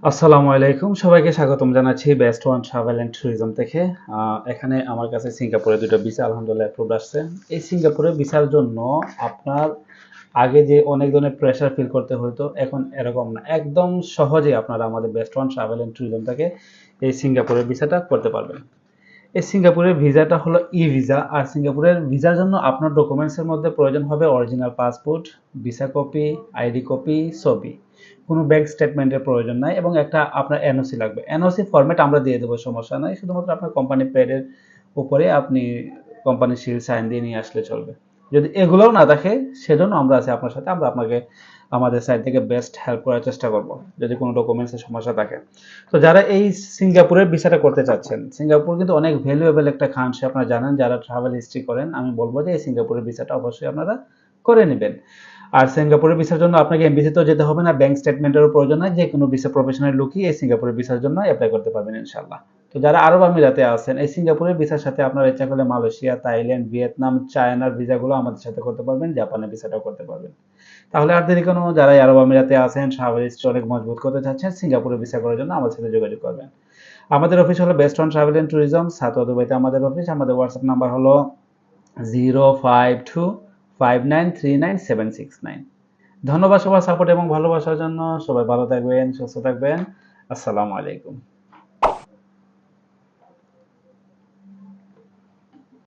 আসসালামু আলাইকুম, সবাইকে স্বাগতম জানাচ্ছি best one travel and tourism থেকে। এখানে আমার কাছে সিঙ্গাপুরে দুটো ভিসা আলহামদুলিল্লাহ অ্যাপ্রুভড আসছে। এই সিঙ্গাপুরের ভিসার জন্য আপনার আগে যে অনেক ধরনের প্রেশার ফিল করতে হতো, এখন এরকম না। একদম সহজেই আপনারা আমাদের best one travel and tourism থেকে এই সিঙ্গাপুরের ভিসাটা করতে পারবেন। এই সিঙ্গাপুরের ভিসাটা হলো ই ভিসা। আর সিঙ্গাপুরের ভিসার জন্য আপনার ডকুমেন্টসের মধ্যে প্রয়োজন হবে original passport, visa copy, ID copy, ছবি। কোনো ব্যাংক স্টেটমেন্টের প্রয়োজন নাই এবং একটা আপনার এনওসি লাগবে। এনওসি ফরম্যাট আমরা দিয়ে দেবো, সমস্যা নাই। শুধুমাত্র আপনার কোম্পানি পেডের উপরে আপনি কোম্পানির সিল সাইন দিয়ে নিয়ে আসলে চলবে। যদি এগুলোও না থাকে, সেজন্য আমরা আছি আপনার সাথে। আমরা আপনাকে আমাদের সাইড থেকে বেস্ট হেল্প করার চেষ্টা করব যদি কোনো ডকুমেন্টসের সমস্যা থাকে। তো যারা এই সিঙ্গাপুরের ভিসাটা করতে চাচ্ছেন, সিঙ্গাপুর কিন্তু অনেক ভ্যালুয়েবল একটা কান্ট্রি, আপনারা জানেন। যারা ট্রাভেল হিস্ট্রি করেন, আমি বলবো যে এই সিঙ্গাপুরের ভিসাটা অবশ্যই আপনারা করে নেবেন। আর সিঙ্গাপুরের ভিসার জন্য আপনাকে এমবিসিতেও যেতে হবে না, ব্যাংক স্টেটমেন্টেরও প্রয়োজন নাই। যে কোনো ভিসা প্রফেশনাল লুকই এই সিঙ্গাপুরের ভিসার জন্য অ্যাপ্লাই করতে পারবেন ইনশাল্লাহ। তো যারা আরব আমিরাতে আছেন, এই সিঙ্গাপুরের ভিসার সাথে আপনারা ইচ্ছা করলে মালয়েশিয়া, থাইল্যান্ড, ভিয়েতনাম, চায়নার ভিসাগুলো আমাদের সাথে করতে পারবেন, জাপানের ভিসাটাও করতে পারবেন। তাহলে আর দেরি কোনো, যারা আরব আমিরাতে আছেন, ট্রাভেল হিস্ট্রি অনেক মজবুত করতে চাচ্ছেন, সিঙ্গাপুরের ভিসা করার জন্য আমাদের সাথে যোগাযোগ করবেন। আমাদের অফিস হলো best on travel and tourism, Satwa দুবাইতে আমাদের অফিস। আমাদের হোয়াটসঅ্যাপ নাম্বার হলো 0525939769। ধন্যবাদ সবার সাপোর্ট এবং ভালোবাসার জন্য। সবাই ভালো থাকবেন, সুস্থ থাকবেন। আসসালামু আলাইকুম।